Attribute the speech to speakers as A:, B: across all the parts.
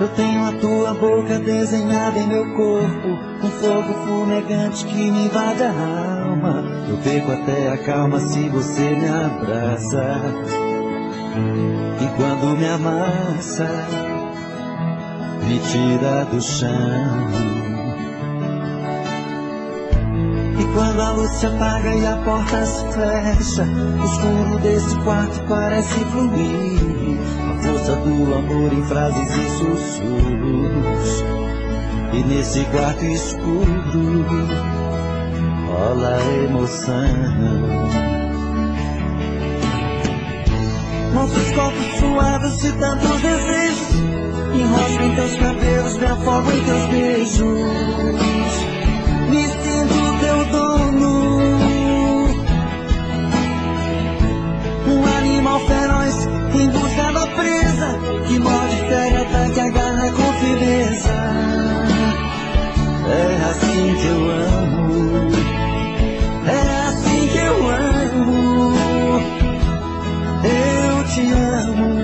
A: Eu tenho a tua boca desenhada em meu corpo, um fogo fumegante que me invade a alma. Eu perco até a calma se você me abraça. E quando me amassa, me tira do chão. E quando a luz se apaga e a porta se fecha, o escuro desse quarto parece fluir. A força do amor em frases e sussurros. E nesse quarto escuro rola emoção. Nossos corpos suaves de tantos desejos, enrosco em teus cabelos, me afogo em teus beijos. Me sinto teu dono, um animal feroz em busca da presa, que morde, pega, ataca, agarra com firmeza. É assim que eu amo, é assim que eu amo, eu te amo.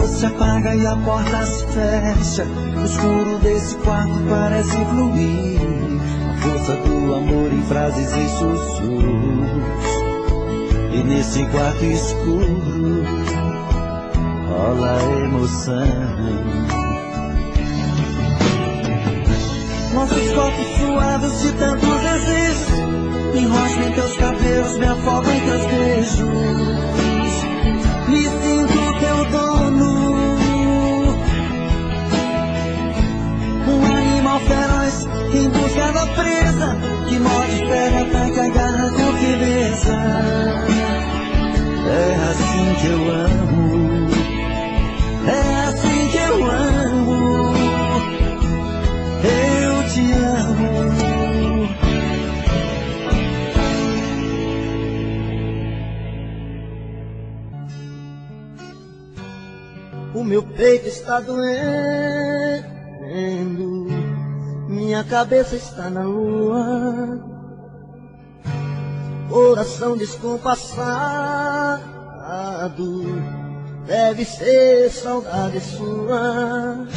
A: Se apaga e a porta se fecha, o escuro desse quarto parece fluir. A força do amor em frases e sussurros. E nesse quarto escuro rola emoção. Nossos corpos suados de tantos desejos, enrosco em teus cabelos, me afogo em teus beijos. Me sinto teu dono, um animal feroz em busca da presa, que morde, pega, ataca, agarra com firmeza. É assim que eu amo, é assim que eu amo, eu te amo.
B: O meu peito está doendo, minha cabeça está na lua, coração descompassado, deve ser saudade sua.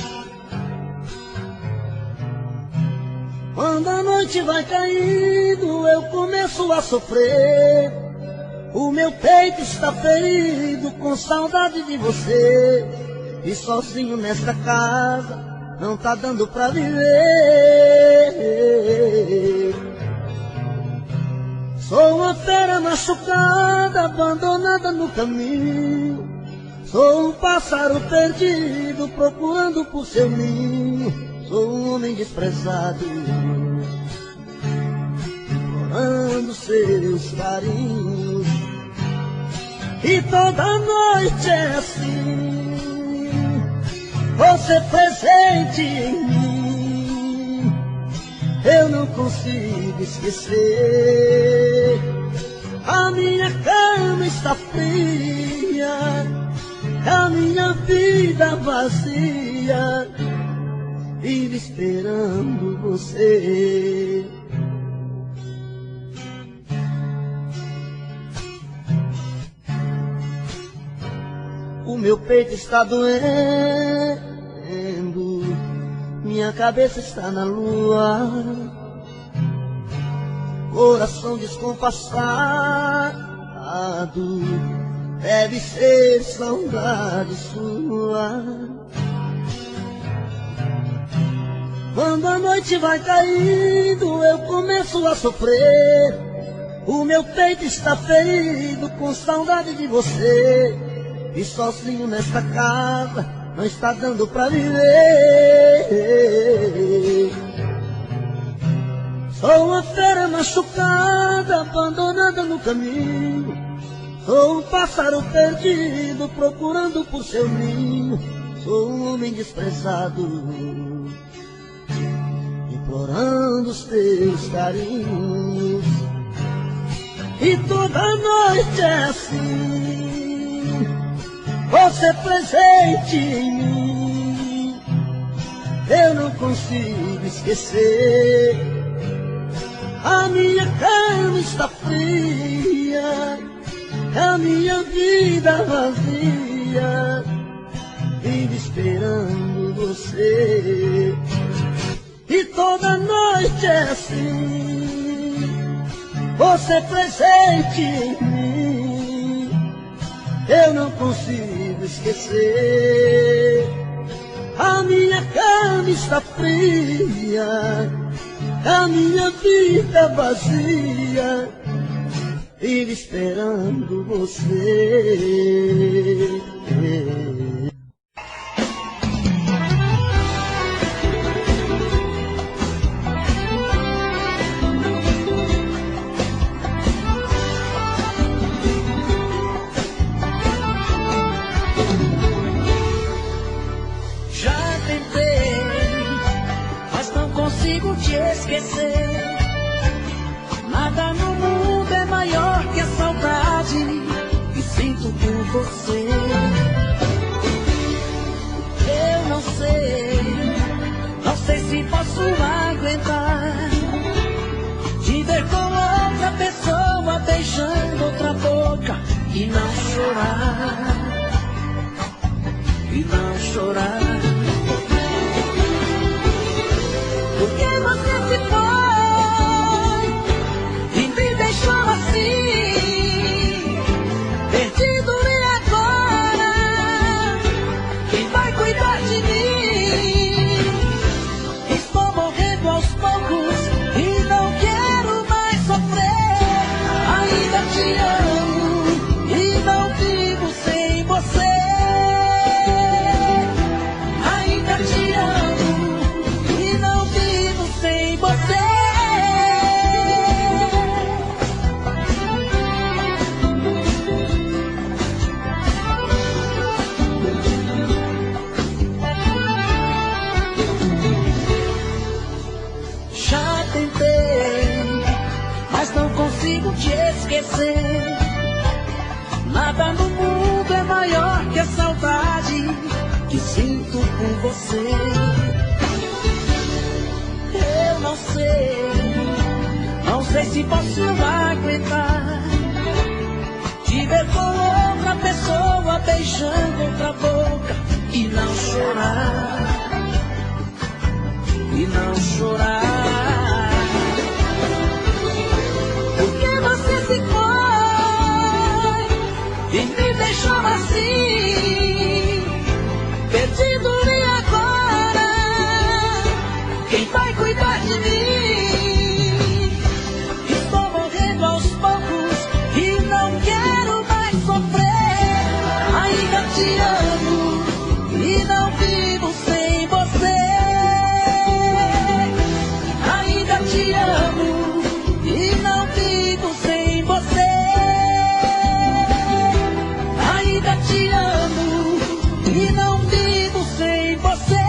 B: Quando a noite vai caindo, eu começo a sofrer. O meu peito está ferido com saudade de você. E sozinho nesta casa não tá dando pra viver. Sou uma fera machucada, abandonada no caminho. Sou um pássaro perdido, procurando por seu ninho. Sou um homem desprezado, implorando seus carinhos. E toda noite é assim, você presente em mim. Eu não consigo esquecer. A minha cama está fria, a minha vida vazia, vive esperando você. O meu peito está doendo, minha cabeça está na lua, coração descompassado, deve ser saudade sua. Quando a noite vai caindo, eu começo a sofrer. O meu peito está ferido com saudade de você. E sozinho nesta casa não está dando pra viver. Sou uma fera machucada, abandonada no caminho. Sou um pássaro perdido, procurando por seu ninho. Sou um homem desprezado, implorando os teus carinhos. E toda noite é assim, você presente em mim, eu não consigo esquecer. A minha cama está fria, a minha vida vazia, vive esperando você. E toda noite é assim, você presente em mim, eu não consigo esquecer. A minha cama está fria, a minha vida vazia, vive esperando você.
C: Te esquecer. Nada no mundo é maior que a saudade que sinto por você. Eu não sei se posso aguentar te ver com outra pessoa beijando outra boca e não chorar, e não chorar. Porque você se foi e me deixou assim, perdido, e agora quem vai cuidar de mim? Estou morrendo aos poucos e não quero mais sofrer. Ainda te amo e não vivo sem você. Ainda te amo e não vivo sem você. Já tentei, mas não consigo te esquecer. Nada no mundo é maior que a saudade que sinto por você. Eu não sei se posso aguentar te ver com outra pessoa beijando outra boca e não chorar, e não chorar. Porque você se foi e me deixou assim, perdido, e agora quem vai cuidar de mim? Estou morrendo aos poucos e não quero mais sofrer. Ainda te amo e não vivo sem você. Ainda te amo e não vivo sem você. Ainda te amo e não vivo sem você.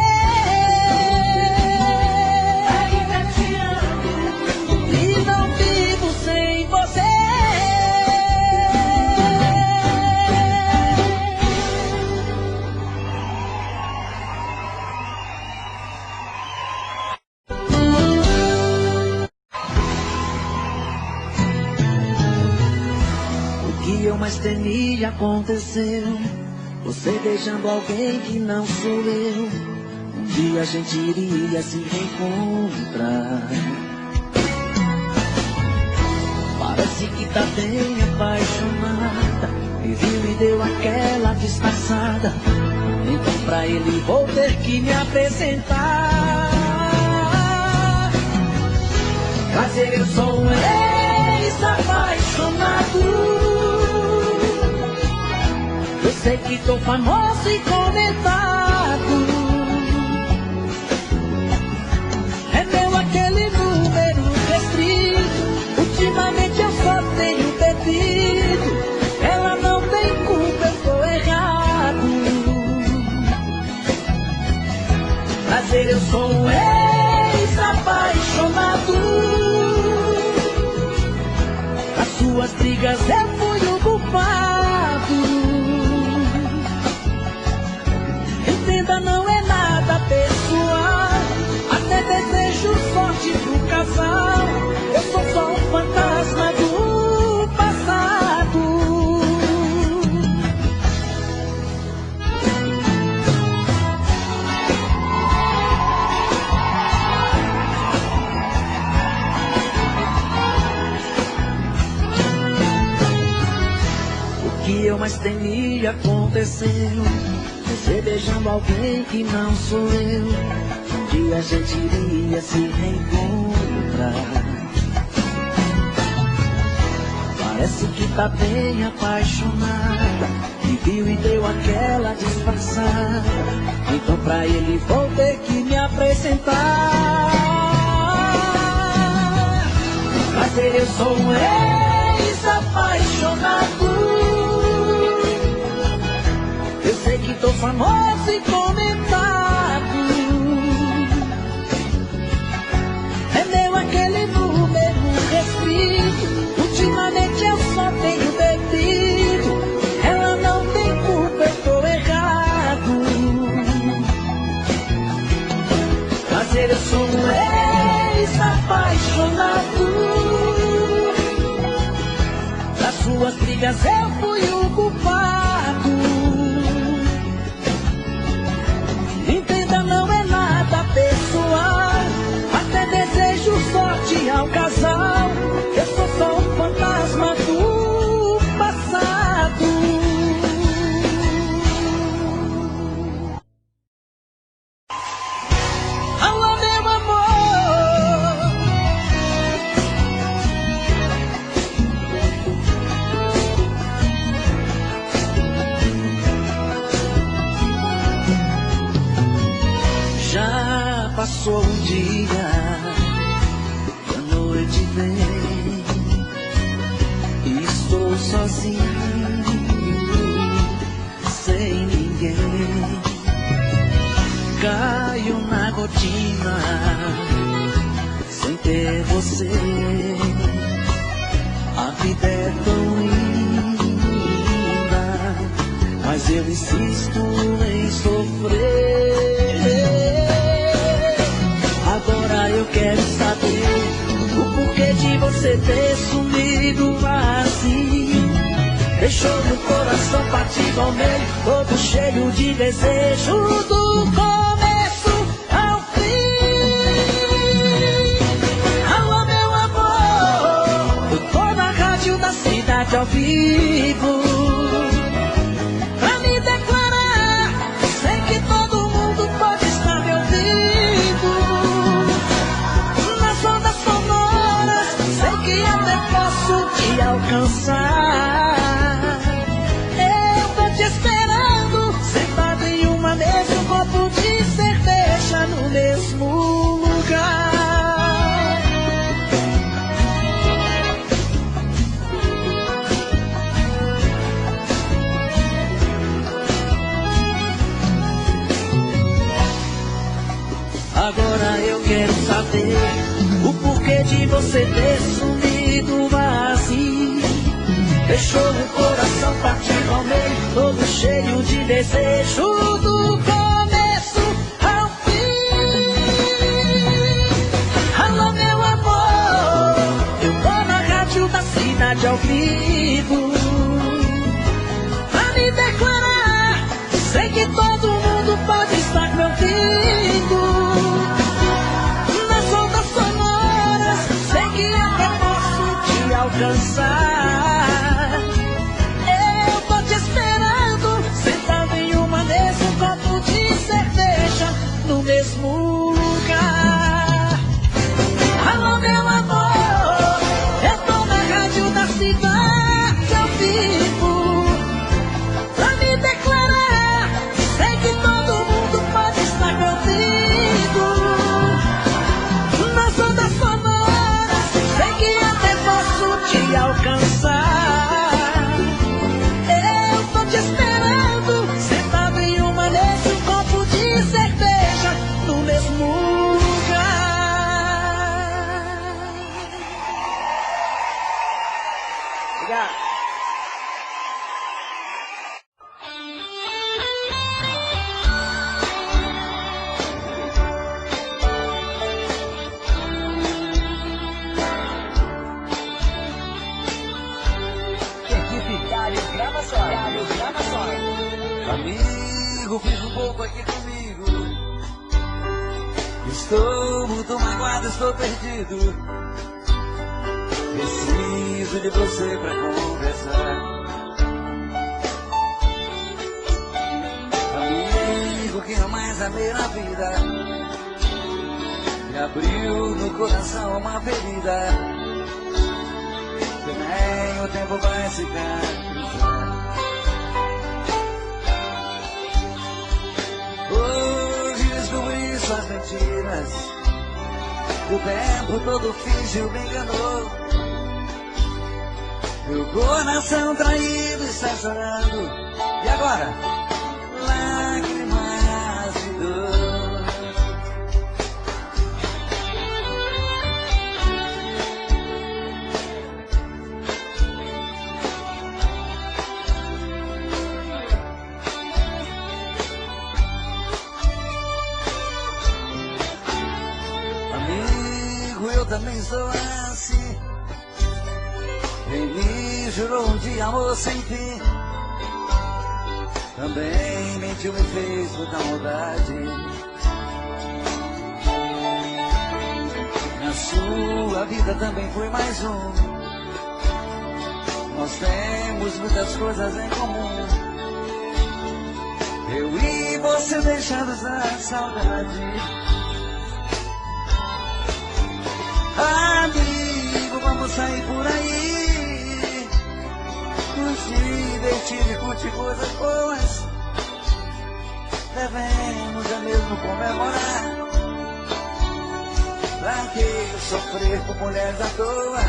C: Ainda te amo e não vivo sem você. O que eu mais temia aconteceu. Você beijando alguém que não sou eu. Um dia a gente iria se reencontrar. Parece que tá bem apaixonada. Me viu e deu aquela disfarçada. Então pra ele vou ter que me apresentar. Prazer, eu sou um ex-apaixonado. Eu sei que tô famoso e comentado. É meu aquele número restrito. Ultimamente eu só tenho bebido. Ela não tem culpa, eu tô errado. Prazer, eu sou um ex-apaixonado. suas brigas eu fui o culpado. Entenda, não é nada pessoal, até desejo sorte pro casal. Eu sou só um fantasma do passado. O que eu mais temia aconteceu, você beijando alguém que não sou eu. Um dia a gente iria se reencontrar. Parece que tá bem apaixonada, me viu e deu aquela disfarçada. Então pra ele vou ter que me apresentar. Prazer, eu sou um ex-apaixonado. Eu sei que tô famoso e comentado. É meu aquele número restrito. Ultimamente eu só tenho bebido. Ela não tem culpa, eu tô errado. Prazer, eu sou um ex-apaixonado. Das suas brigas eu fui o culpado. Entenda, não é nada pessoal, até desejo sorte ao casal. Eu sou só um fantasma do passado. Alô, meu amor, já passou um dia e a noite vem e estou sozinho, sem ninguém. Caio na rotina sem ter você. A vida é tão linda, mas eu insisto em sofrer. Agora eu quero saber o porquê de você ter sumido assim. Deixou meu coração partido ao meio, todo cheio de desejo, do começo ao fim. Alô, meu amor, eu tô na rádio da cidade ao vivo pra me declarar. Sei que todo mundo pode estar me ouvindo nas ondas sonoras. Sei que até posso te alcançar. Eu tô te esperando, sentado em uma mesa, um copo de cerveja no mesmo lugar. Agora eu quero saber o porquê de você ter sumido assim. Deixou o coração partido ao meio, todo cheio de desejo, do começo ao fim. Alô, meu amor, eu tô na rádio da cidade ao vivo pra me declarar. Sei que todo mundo pode estar me ouvindo nas ondas sonoras. Sei que até posso te alcançar. Eu tô te esperando, sentado em uma mesa, um copo de
A: um pouco aqui comigo. Estou muito magoado, estou perdido. Preciso de você pra conversar. Amigo que eu mais amei na vida, me abriu no coração uma ferida que nem o tempo vai cicatrizar. Hoje descobri suas mentiras, o tempo todo fingiu, me enganou. Meu coração traído está chorando. E agora? Lágrimas de dor. Amigo, eu também sou assim. Quem me jurou um dia amor sem fim, também mentiu, me fez muita maldade. Na sua vida também foi mais um. Nós temos muitas coisas em comum. Eu e você deixados na saudade. Amigo, vamos sair por aí, nos divertir e curtir coisas boas. Devemos mesmo comemorar. Pra que sofrer por mulheres à toa?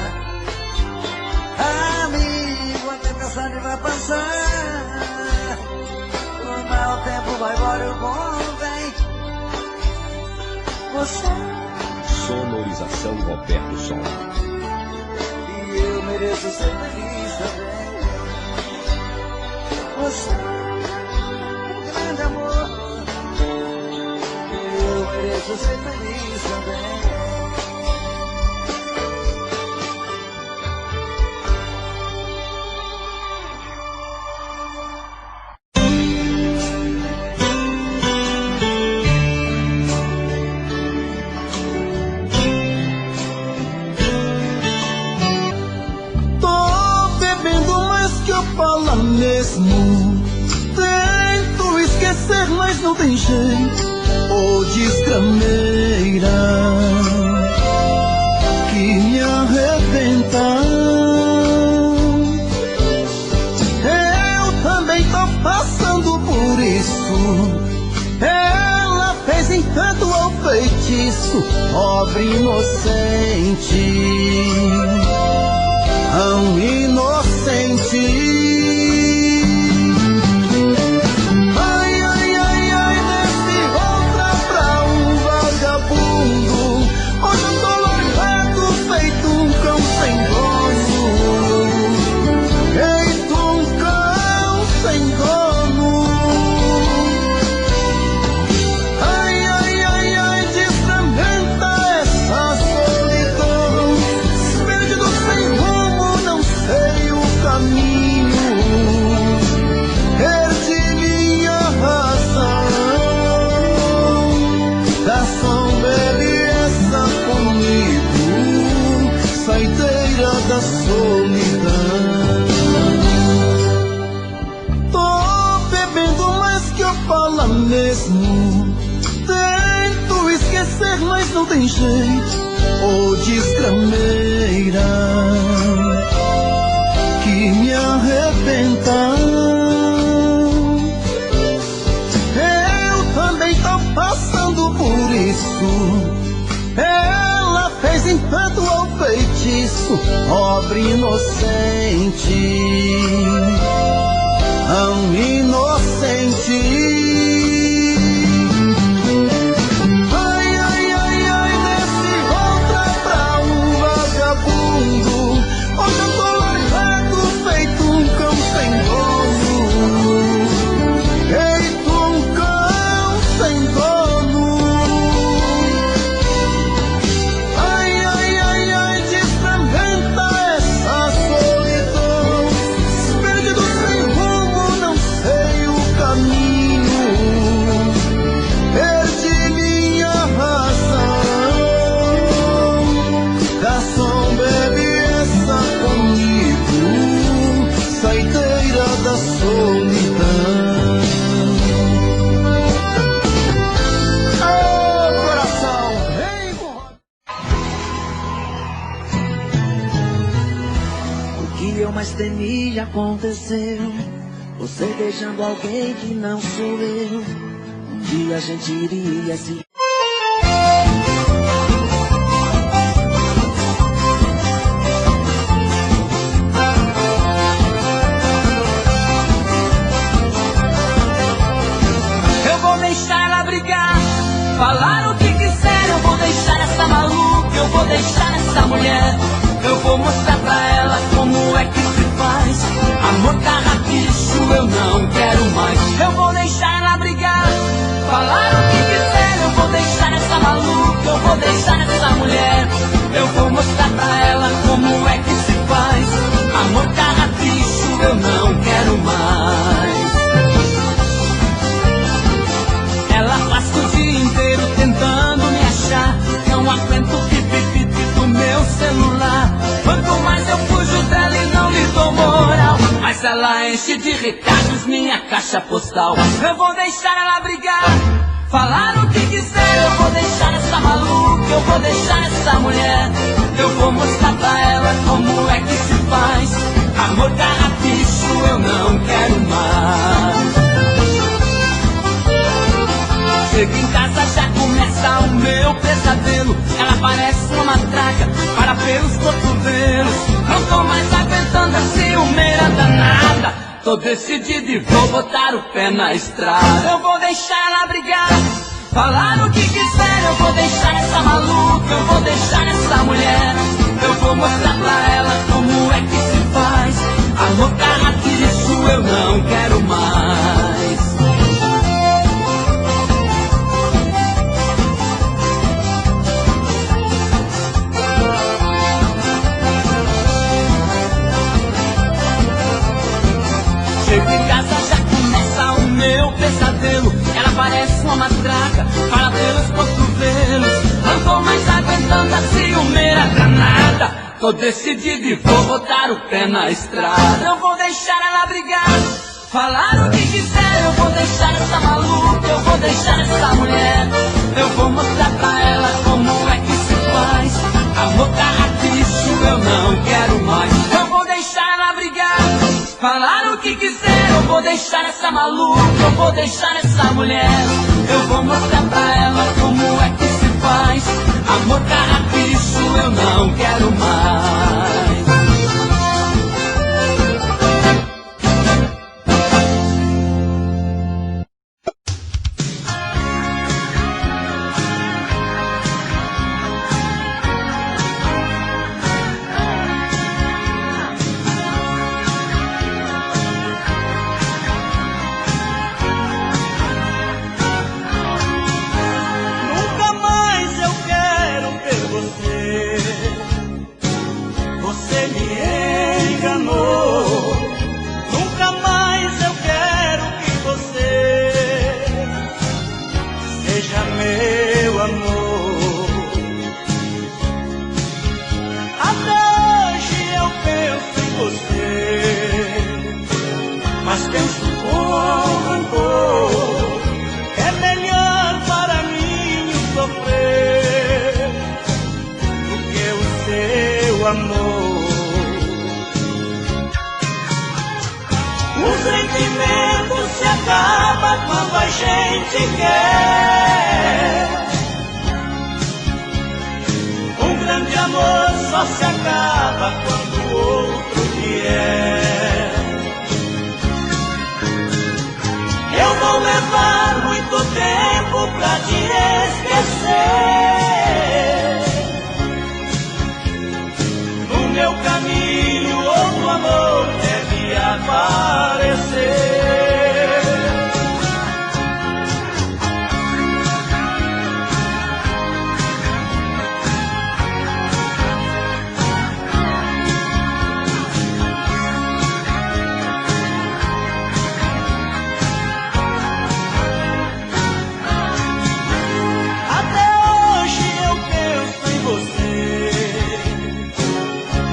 A: Amigo, a tempestade vai passar, o mau tempo vai embora e o bom vem. Você
D: Sonorização Roberto Som.
A: e eu mereço ser feliz também. Você é um grande amor, e eu mereço ser feliz também.
B: Fala mesmo, tento esquecer, mas não tem jeito. Ô desgrameira que me arrebenta. Eu também tô passando por isso. Ela fez encanto ao feitiço, pobre inocente, tão inocente. Ai, ai, ai, ai, desse outra pra um vagabundo. Hoje eu tô largado, feito um cão sem dono. Feito um cão sem dono. Ai, ai, ai, ai, desfragmenta essa solidão. Perdido sem rumo, não sei o caminho. Perdi minha razão. Garçom, bebe essa comigo, saideira da solidão. Tô bebendo mais que eu falo mesmo. Tento esquecer, mas não tem jeito. Ô desgrameira que me arrebenta. Eu também tô passando por isso. Ela fez encanto ao feitiço, pobre inocente, tão inocente. Ai, ai, ai, ai, desse outra pra um vagabundo. Hoje eu tô largado, feito um cão sem dono. Feito um cão sem dono. Ai, ai, ai, ai, desfragmenta essa solidão. Perdido sem rumo, não sei o caminho.
C: mais temia aconteceu. Você beijando alguém que não sou eu. Um dia a gente iria se...
E: Eu vou deixar ela brigar, falar o que quiser. Eu vou deixar essa maluca, eu vou deixar essa mulher. Eu vou mostrar pra ela como é que se faz. Amor carrapicho, eu não quero mais. Eu vou deixar ela brigar, falar o que quiser. Eu vou deixar essa maluca, eu vou deixar essa mulher. Eu vou mostrar pra ela como é que se faz. Amor carrapicho, eu não quero mais. Ela passa o dia inteiro tentando me achar. Não aguento o pipi do meu celular. Quanto mais eu fujo dela e não lhe dou moral, mas ela enche de recados minha caixa postal. Eu vou deixar ela brigar, falar o que quiser. Eu vou deixar essa maluca, eu vou deixar essa mulher. Eu vou mostrar pra ela como é que se faz. Amor carrapicho, eu não quero mais. Chego em casa, já começa o meu pesadelo. Ela parece uma matraca para pelos cotovelos. Não tô mais aguentando a ciumeira danada. Tô decidido e vou botar o pé na estrada. Eu vou deixar ela brigar, falar o que quiser. Eu vou deixar essa maluca, eu vou deixar essa mulher. Eu vou mostrar pra ela como é que se faz. Amor carrapicho, eu não quero mais. Chego em casa, já começa o meu pesadelo. Ela parece uma matraca, fala pelos cotovelos. Não tô mais aguentando a ciumeira danada. Tô decidido e vou botar o pé na estrada. Eu vou deixar ela brigar, falar o que quiser. Eu vou deixar essa maluca, eu vou deixar essa mulher. Eu vou mostrar pra ela como é que se faz. Amor carrapicho, eu não quero mais. Eu vou deixar ela brigar, falar o que quiser. Eu vou deixar essa maluca, eu vou deixar essa mulher. Eu vou mostrar pra ela como é que se faz. Amor carrapicho, eu não quero mais.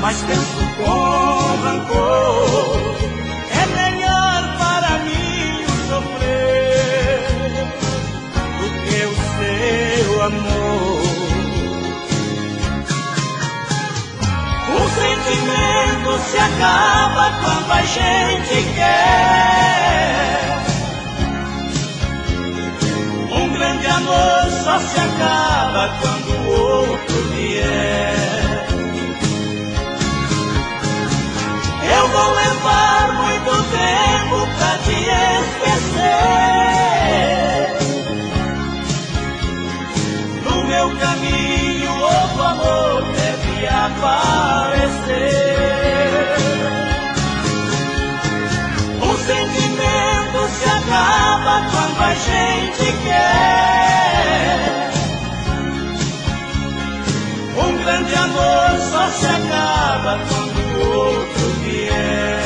B: Mas penso com rancor, é melhor para mim sofrer do que o seu amor. O sentimento
E: se acaba quando a gente quer. Um grande amor só se acaba quando o outro vier. Eu vou levar muito tempo pra te esquecer. No meu caminho outro amor deve aparecer. O sentimento se acaba quando a gente quer. Um grande amor só se acaba quando o outro vier.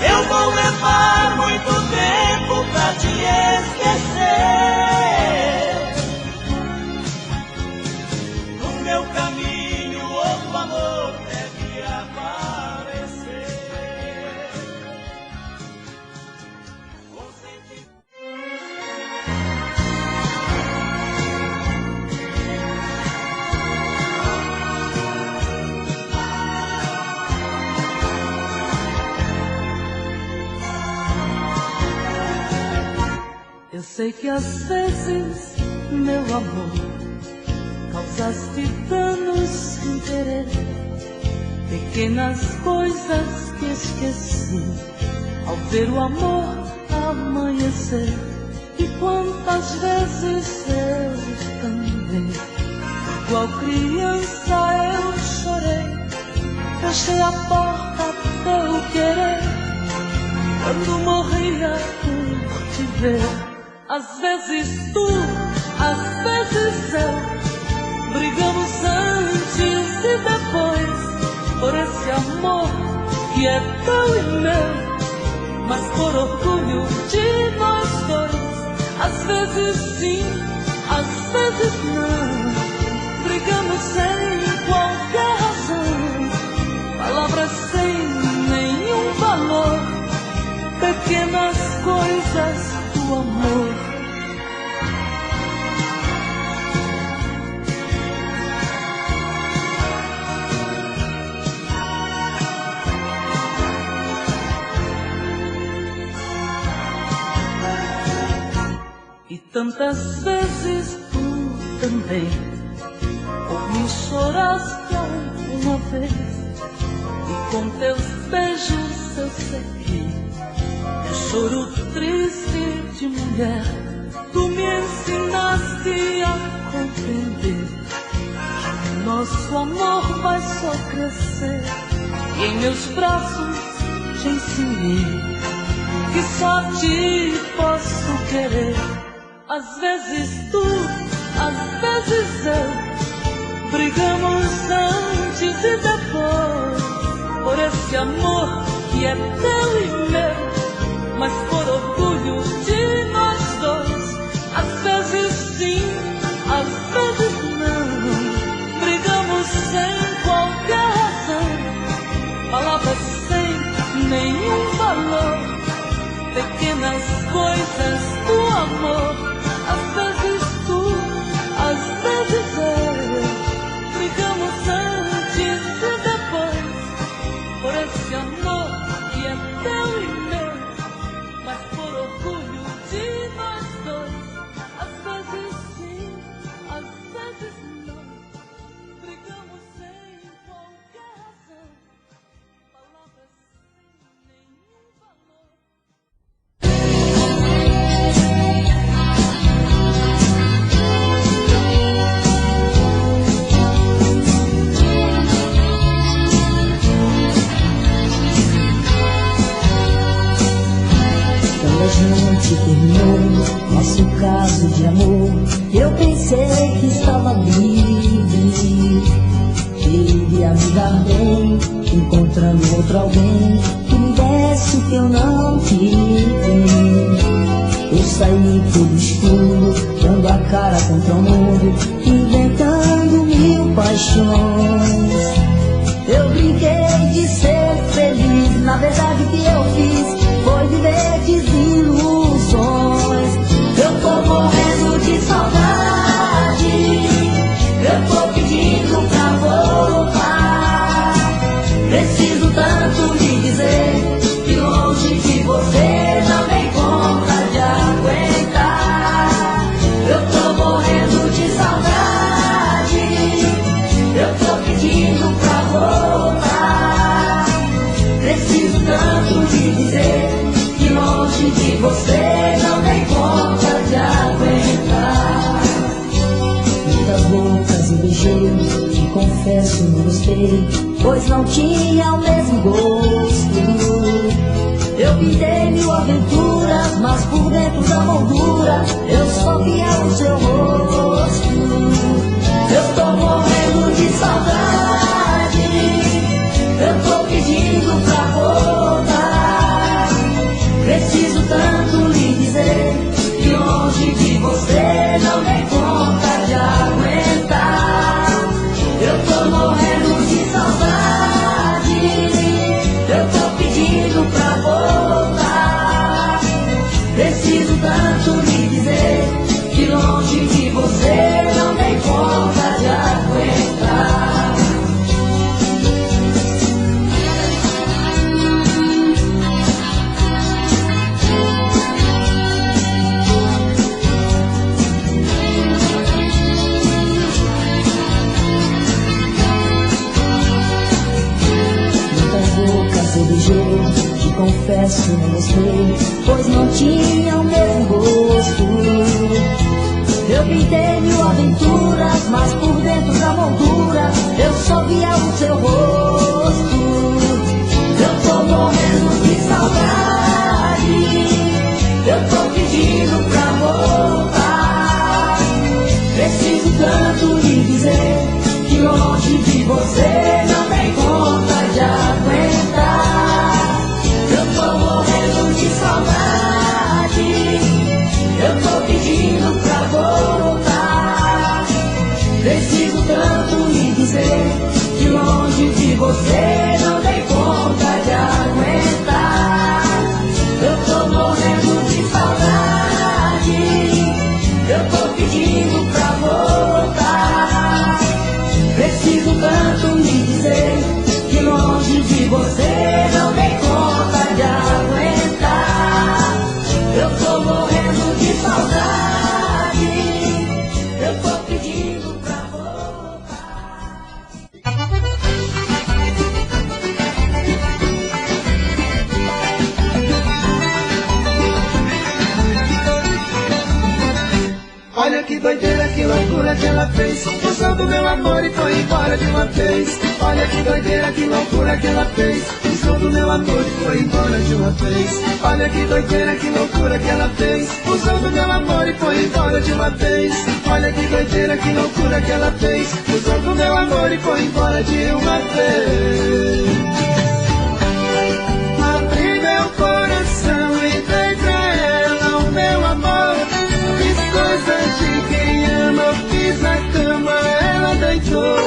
E: Eu vou levar muito tempo pra te esquecer. No meu caminho outro amor deve aparecer.
C: Eu sei que às vezes, meu amor, causaste danos sem querer, pequenas coisas que esqueci ao ver o amor amanhecer. E quantas vezes eu também, igual criança eu chorei, fechei a porta teu querer, quando morria por te ver. Às vezes tu, às vezes eu, brigamos antes e depois por esse amor que é teu e meu, mas por orgulho de nós dois. Às vezes sim, às vezes não, brigamos sem qualquer razão, palavras sem nenhum valor, pequenas coisas do amor. E tantas vezes tu também por mim choraste alguma vez, e com teus beijos eu segui o choro triste de mulher. Tu me ensinaste a compreender que nosso amor vai só crescer, e em meus braços te ensinei que só te posso querer. Às vezes tu, às vezes eu, brigamos antes e depois por esse amor que é teu e meu, mas por orgulho de nós dois. Às vezes sim, às vezes não, brigamos sem qualquer razão, palavras sem nenhum valor, pequenas coisas do amor. Às vezes tu, às vezes eu, brigamos antes e depois por esse amor que é teu e meu, mas por orgulho de nós dois. Às vezes sim, às vezes não, brigamos sem qualquer razão, palavras sem nenhum valor.
B: Terminou nosso caso de amor, eu pensei que estava livre, que iria me dar bem, encontrando outro alguém que me desse o que eu não tive. Eu saí todo escuro, dando a cara contra o mundo, inventando mil paixões. Eu brinquei de ser feliz, na verdade o que eu fiz foi viver desilusões. Eu tô morrendo de saudade, eu tô pedindo pra você
C: confesso, não gostei, pois não tinha o mesmo gosto. Eu pintei mil aventuras, mas por dentro da moldura eu só via o seu rosto. Eu tô morrendo de saudade, eu tô pedindo pra voltar. Preciso tanto lhe dizer que longe de você não dei conta de aguentar. Eu tô morrendo de saudade, eu tô pedindo pra voltar. Preciso tanto lhe dizer que longe de você não dei conta de aguentar. Eu beijei, te confesso, não gostei, pois não tinha o mesmo gosto. Eu pintei mil aventuras, mas por dentro da moldura eu só via o seu rosto. Eu tô morrendo de saudade, eu tô pedindo pra voltar. Preciso tanto lhe dizer que longe de você não tem conta de aguentar. Eu tô morrendo de saudade, eu tô pedindo pra voltar. Preciso tanto lhe dizer que longe de você não tem conta de aguentar. Eu tô morrendo de saudade, eu tô pedindo pra voltar. Preciso tanto lhe dizer que longe de você não tem conta de aguentar. Eu tô morrendo de saudade, eu tô pedindo pra voltar.
A: Olha que doideira, que loucura que ela fez, usou do meu amor e foi embora de uma vez. Olha que doideira, que loucura que ela fez, usou do meu amor e foi embora de uma vez. Olha que doideira, que loucura que ela fez, usou do meu amor e foi embora de uma vez. Olha que doideira, que loucura que ela fez, usou do meu amor e foi embora de uma vez. Abri meu coração e dei pra ela o meu amor. Fiz coisas de quem ama, fiz na cama, ela deitou.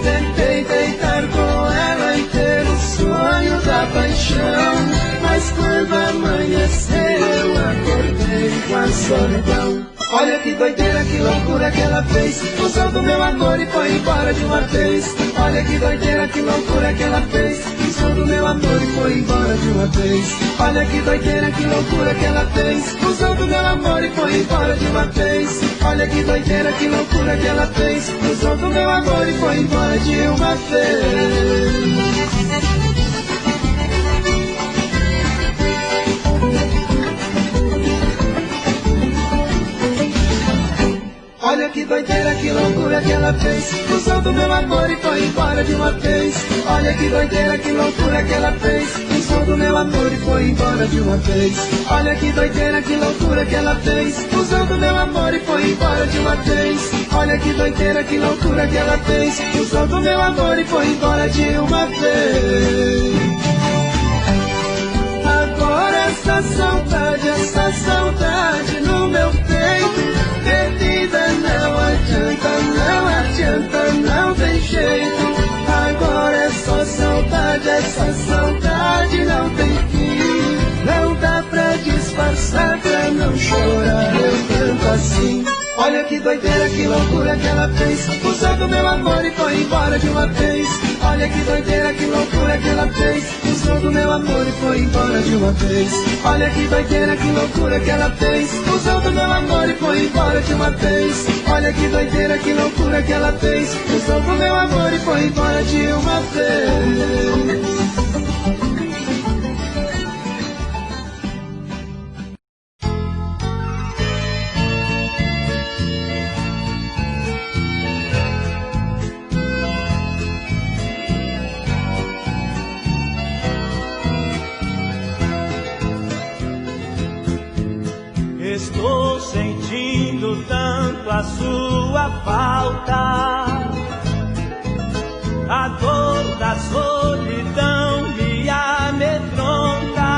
A: Tentei deitar com ela e ter o sonho da paixão, mas quando amanheceu eu acordei com a solidão. Olha que doideira, que loucura que ela fez, usou do meu amor e foi embora de uma vez. Olha que doideira, que loucura que ela fez, usou do meu amor e foi embora de uma vez. Olha que doideira, que loucura que ela fez, usou do meu amor e foi embora de uma vez. Olha que doideira, que loucura que ela fez, usou do meu amor e foi embora de uma vez. Olha que doideira, que loucura que ela fez, usou do meu amor e foi embora de uma vez. Olha que doideira, que loucura que ela fez, usou do meu amor e foi embora de uma vez. Olha que doideira, que loucura que ela fez, usou do meu amor e foi embora de uma vez. Olha que doideira, que loucura que ela fez, usou do meu amor e foi embora de uma vez. Agora essa saudade no meu peito, perdida não adianta, não tem jeito. Agora é só saudade, essa saudade não tem fim. Não dá pra disfarçar, pra não chorar, eu canto assim. Olha que doideira, que loucura que ela fez, usou do meu amor e foi embora de uma vez. Olha que doideira, que loucura que ela fez, usou do meu amor e foi embora de uma vez. Olha que doideira, que loucura que ela fez, usou do meu amor e foi embora de uma vez. Olha que doideira, que loucura que ela fez, usou do meu amor e foi embora de uma vez.
F: Estou sentindo tanto a sua falta. A dor da solidão me amedronta.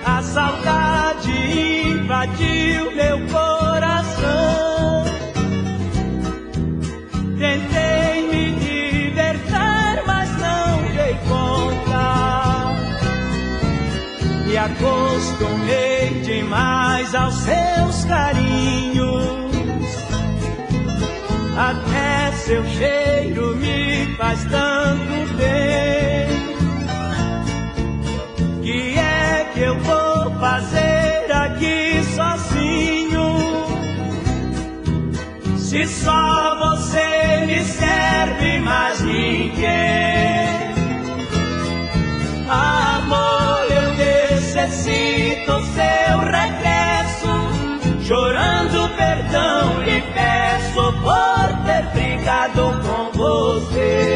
F: A saudade invadiu meu coração. Tentei me libertar, mas não dei conta. Me acostumei demais aos seus carinhos. Até seu cheiro me faz tanto bem. Que é que eu vou fazer aqui sozinho? Se só você me serve, mais ninguém. Amor, eu necessito seu regresso. Chorando perdão lhe peço por ter brigado com você.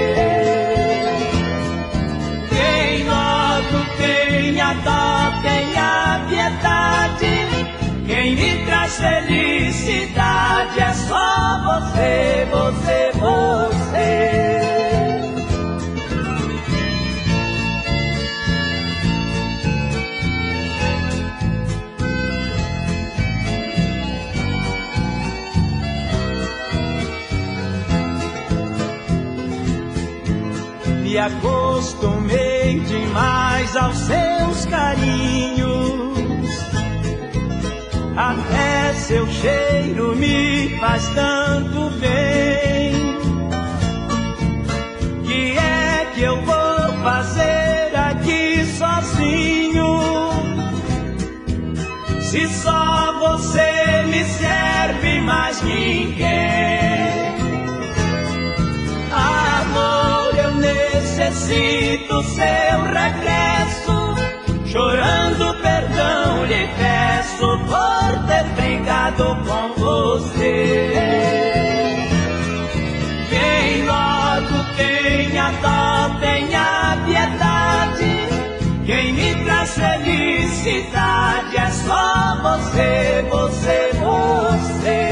F: Quem logo tenha dó, tenha piedade. Quem me traz felicidade é só você, você, você. Me acostumei demais aos seus carinhos. Até seu cheiro me faz tanto bem. Que é que eu vou fazer aqui sozinho? Se só você me serve, mais ninguém. Amor, eu necessito seu regresso. Chorando perdão lhe peço por ter brigado com você. Quem logo tenha dó, tenha piedade. Quem me traz felicidade é só você, você, você.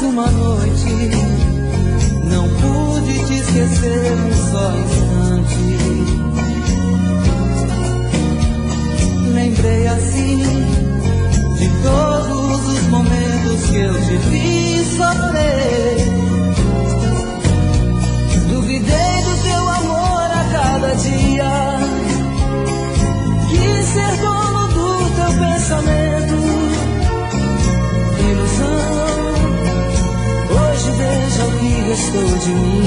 C: Uma noite não pude te esquecer um só instante. Lembrei assim de todos os momentos que eu te fiz sofrer. Duvidei do teu amor a cada dia. Quis ser dono do teu pensamento. Ilusão. Veja o que restou de mim.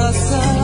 A: passar.